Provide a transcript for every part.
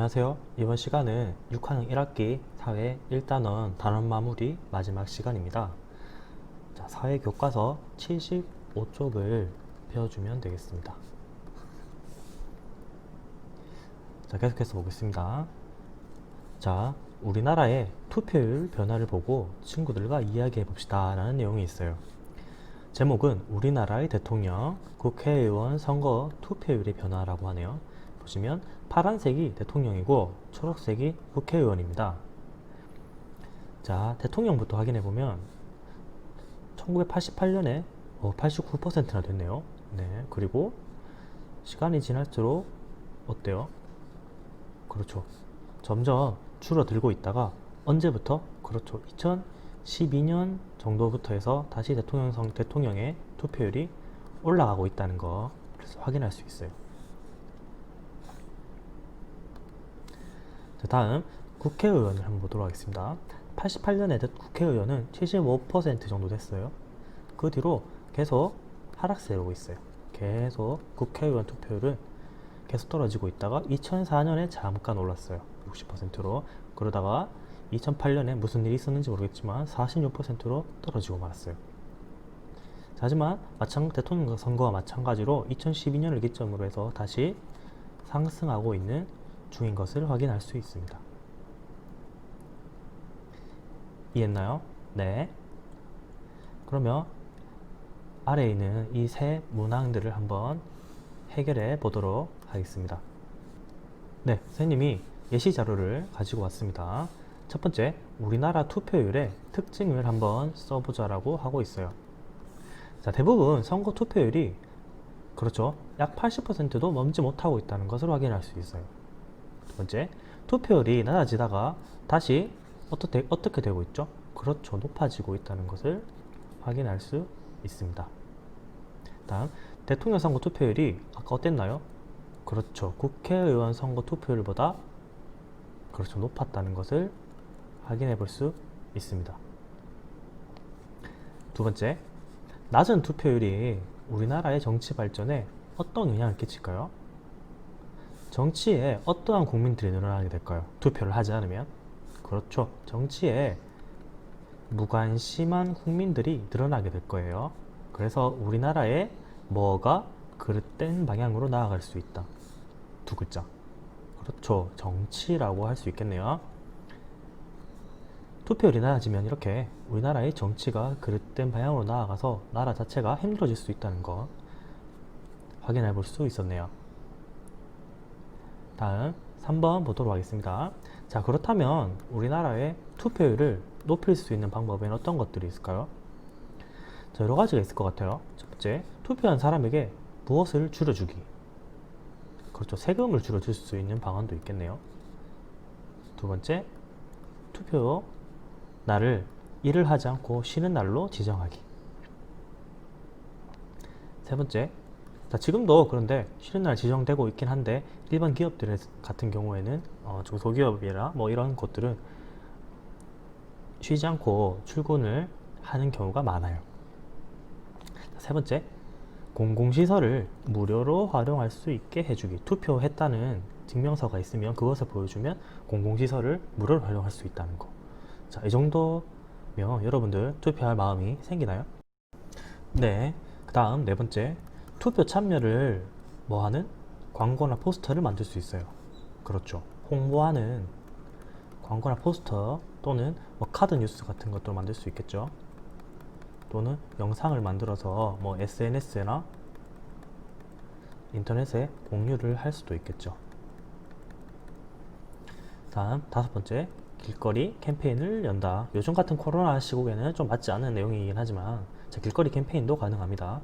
안녕하세요. 이번 시간은 6학년 1학기 사회 1단원 단원 마무리 마지막 시간입니다. 자, 사회 교과서 75쪽을 배워주면 되겠습니다. 자, 계속해서 보겠습니다. 자, 우리나라의 투표율 변화를 보고 친구들과 이야기해 봅시다 라는 내용이 있어요. 제목은 우리나라의 대통령, 국회의원 선거 투표율의 변화라고 하네요. 보시면 파란색이 대통령이고 초록색이 국회의원입니다. 자, 대통령부터 확인해 보면 1988년에 89%나 됐네요. 네, 그리고 시간이 지날수록 어때요? 그렇죠. 점점 줄어들고 있다가 언제부터? 그렇죠. 2012년 정도부터 해서 다시 대통령의 투표율이 올라가고 있다는 거 그래서 확인할 수 있어요. 자, 다음 국회의원을 한번 보도록 하겠습니다. 88년에 국회의원은 75% 정도 됐어요. 그 뒤로 계속 하락세로 오고 있어요. 계속 국회의원 투표율은 계속 떨어지고 있다가 2004년에 잠깐 올랐어요. 60%로. 그러다가 2008년에 무슨 일이 있었는지 모르겠지만 46%로 떨어지고 말았어요. 자, 하지만 대통령 선거와 마찬가지로 2012년을 기점으로 해서 다시 상승하고 있는 중인 것을 확인할 수 있습니다. 이해했나요? 네. 그러면 아래에 있는 이 세 문항들을 한번 해결해 보도록 하겠습니다. 네, 선생님이 예시 자료를 가지고 왔습니다. 첫 번째, 우리나라 투표율의 특징을 한번 써보자라고 하고 있어요. 자, 대부분 선거 투표율이 그렇죠. 약 80%도 넘지 못하고 있다는 것을 확인할 수 있어요. 두 번째, 투표율이 낮아지다가 다시 어떻게 되고 있죠? 그렇죠. 높아지고 있다는 것을 확인할 수 있습니다. 다음, 대통령 선거 투표율이 아까 어땠나요? 그렇죠. 국회의원 선거 투표율보다 그렇죠. 높았다는 것을 확인해 볼 수 있습니다. 두 번째, 낮은 투표율이 우리나라의 정치 발전에 어떤 영향을 끼칠까요? 정치에 어떠한 국민들이 늘어나게 될까요? 투표를 하지 않으면? 그렇죠. 정치에 무관심한 국민들이 늘어나게 될 거예요. 그래서 우리나라에 뭐가 그릇된 방향으로 나아갈 수 있다. 두 글자. 그렇죠. 정치라고 할 수 있겠네요. 투표율이 낮아지면 이렇게 우리나라의 정치가 그릇된 방향으로 나아가서 나라 자체가 힘들어질 수 있다는 거 확인해 볼 수 있었네요. 다음 3번 보도록 하겠습니다. 자, 그렇다면 우리나라의 투표율을 높일 수 있는 방법에는 어떤 것들이 있을까요? 자, 여러 가지가 있을 것 같아요. 첫 번째, 투표한 사람에게 무엇을 줄여주기. 그렇죠. 세금을 줄여줄 수 있는 방안도 있겠네요. 두 번째, 투표 날을 일을 하지 않고 쉬는 날로 지정하기. 세 번째, 자, 지금도 그런데 쉬는 날 지정되고 있긴 한데 일반 기업들 같은 경우에는 중소기업이나 뭐 이런 곳들은 쉬지 않고 출근을 하는 경우가 많아요. 세 번째, 공공시설을 무료로 활용할 수 있게 해주기. 투표했다는 증명서가 있으면 그것을 보여주면 공공시설을 무료로 활용할 수 있다는 거. 자, 이 정도면 여러분들 투표할 마음이 생기나요? 네. 그 다음 네 번째, 투표 참여를 뭐하는? 광고나 포스터를 만들 수 있어요. 그렇죠. 홍보하는 광고나 포스터 또는 뭐 카드 뉴스 같은 것도 만들 수 있겠죠. 또는 영상을 만들어서 뭐 SNS나 인터넷에 공유를 할 수도 있겠죠. 다음 다섯 번째, 길거리 캠페인을 연다. 요즘 같은 코로나 시국에는 좀 맞지 않는 내용이긴 하지만 자, 길거리 캠페인도 가능합니다.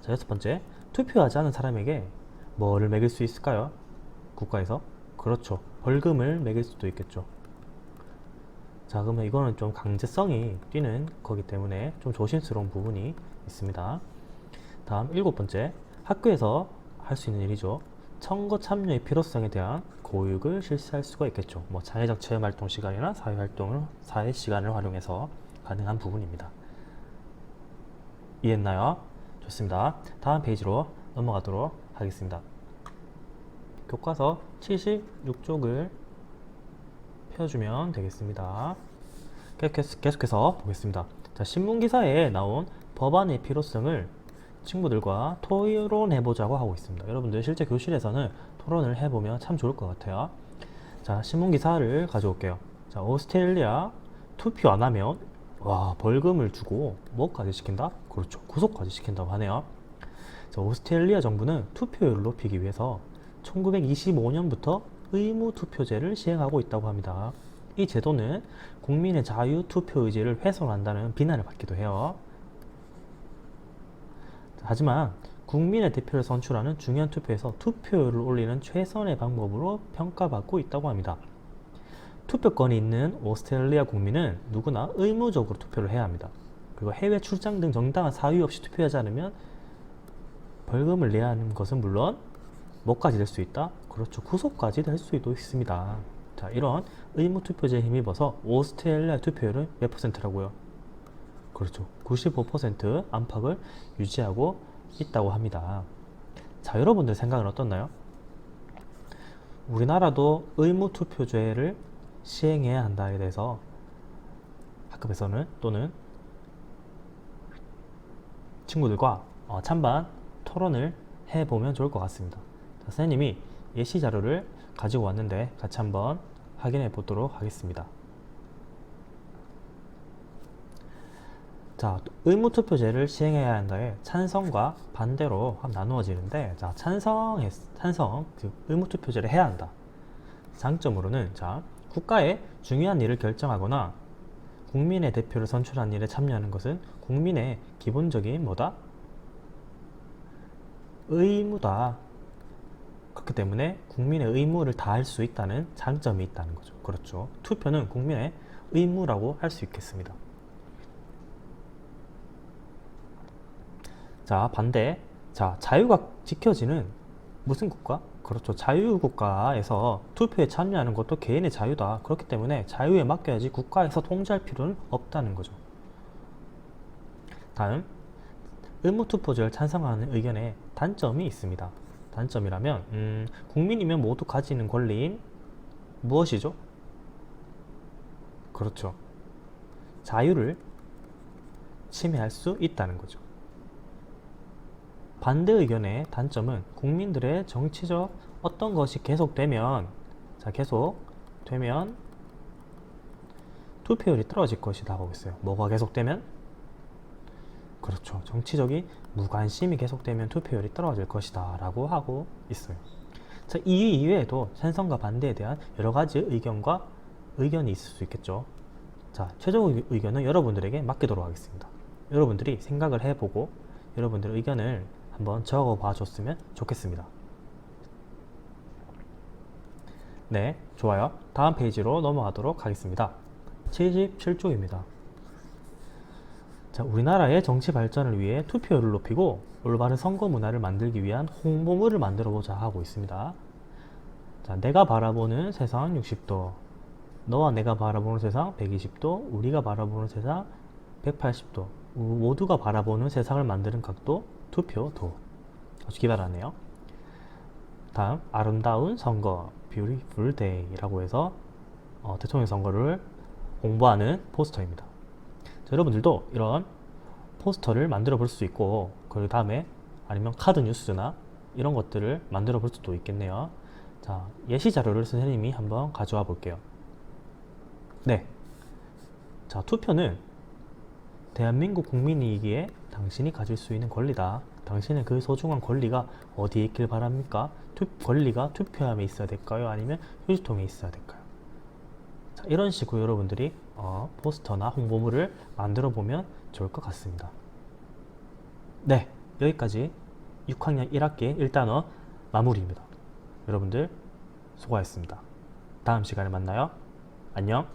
자, 여섯 번째, 투표하지 않은 사람에게 뭐를 매길 수 있을까요? 국가에서? 그렇죠. 벌금을 매길 수도 있겠죠. 자, 그러면 이거는 좀 강제성이 뛰는 거기 때문에 좀 조심스러운 부분이 있습니다. 다음 일곱 번째, 학교에서 할 수 있는 일이죠. 선거 참여의 필요성에 대한 교육을 실시할 수가 있겠죠. 뭐 창의적 체험활동 시간이나 사회 시간을 활용해서 가능한 부분입니다. 이해했나요? 좋습니다. 다음 페이지로 넘어가도록 하겠습니다. 교과서 76쪽을 펴주면 되겠습니다. 계속해서 보겠습니다. 자, 신문기사에 나온 법안의 필요성을 친구들과 토론해보자고 하고 있습니다. 여러분들 실제 교실에서는 토론을 해보면 참 좋을 것 같아요. 자, 신문기사를 가져올게요. 자, 오스트레일리아 투표 안 하면 벌금을 주고 뭐까지 시킨다? 그렇죠. 구속까지 시킨다고 하네요. 자, 오스트레일리아 정부는 투표율을 높이기 위해서 1925년부터 의무 투표제를 시행하고 있다고 합니다. 이 제도는 국민의 자유 투표 의지를 훼손한다는 비난을 받기도 해요. 하지만 국민의 대표를 선출하는 중요한 투표에서 투표율을 올리는 최선의 방법으로 평가받고 있다고 합니다. 투표권이 있는 오스트레일리아 국민은 누구나 의무적으로 투표를 해야 합니다. 그리고 해외 출장 등 정당한 사유 없이 투표하지 않으면 벌금을 내야 하는 것은 물론 뭐까지 될 수 있다? 그렇죠. 구속까지 될 수도 있습니다. 자, 이런 의무 투표제에 힘입어서 오스트레일리아 투표율은 몇 %라고요? 그렇죠. 95% 안팎을 유지하고 있다고 합니다. 자, 여러분들 생각은 어떻나요? 우리나라도 의무 투표제를 시행해야 한다에 대해서 학급에서는 또는 친구들과 찬반 토론을 해보면 좋을 것 같습니다. 자, 선생님이 예시 자료를 가지고 왔는데 같이 한번 확인해 보도록 하겠습니다. 자, 의무투표제를 시행해야 한다에 찬성과 반대로 나누어지는데, 자, 찬성, 즉 의무투표제를 해야 한다. 장점으로는, 자, 국가의 중요한 일을 결정하거나 국민의 대표를 선출한 일에 참여하는 것은 국민의 기본적인 뭐다? 의무다. 그렇기 때문에 국민의 의무를 다할 수 있다는 장점이 있다는 거죠. 그렇죠. 투표는 국민의 의무라고 할 수 있겠습니다. 자, 반대. 자, 자유가 지켜지는 무슨 국가? 그렇죠. 자유국가에서 투표에 참여하는 것도 개인의 자유다. 그렇기 때문에 자유에 맡겨야지 국가에서 통제할 필요는 없다는 거죠. 다음, 의무투표제를 찬성하는 의견에 단점이 있습니다. 단점이라면 국민이면 모두 가지는 권리인 무엇이죠? 그렇죠. 자유를 침해할 수 있다는 거죠. 반대 의견의 단점은 국민들의 정치적 어떤 것이 계속되면 투표율이 떨어질 것이다 하고 있어요. 뭐가 계속되면? 그렇죠. 정치적인 무관심이 계속되면 투표율이 떨어질 것이다 라고 하고 있어요. 자, 이 이외에도 찬성과 반대에 대한 여러 가지 의견이 있을 수 있겠죠. 자, 최종 의견은 여러분들에게 맡기도록 하겠습니다. 여러분들이 생각을 해보고 여러분들의 의견을 한번 적어봐 줬으면 좋겠습니다. 네, 좋아요. 다음 페이지로 넘어가도록 하겠습니다. 77쪽입니다. 자, 우리나라의 정치 발전을 위해 투표율을 높이고 올바른 선거 문화를 만들기 위한 홍보물을 만들어 보자 하고 있습니다. 자, 내가 바라보는 세상 60도, 너와 내가 바라보는 세상 120도, 우리가 바라보는 세상 180도, 모두가 바라보는 세상을 만드는 각도, 투표도. 아주 기발하네요. 다음, 아름다운 선거, Beautiful Day라고 해서 대통령 선거를 홍보하는 포스터입니다. 자, 여러분들도 이런 포스터를 만들어 볼 수 있고, 그 다음에 아니면 카드 뉴스나 이런 것들을 만들어 볼 수도 있겠네요. 자, 예시 자료를 선생님이 한번 가져와 볼게요. 네. 자, 투표는 대한민국 국민이기에 당신이 가질 수 있는 권리다. 당신의 그 소중한 권리가 어디에 있길 바랍니까? 권리가 투표함에 있어야 될까요? 아니면 휴지통에 있어야 될까요? 자, 이런 식으로 여러분들이 포스터나 홍보물을 만들어 보면 좋을 것 같습니다. 네, 여기까지 6학년 1학기 1단원 마무리입니다. 여러분들 수고하셨습니다. 다음 시간에 만나요. 안녕.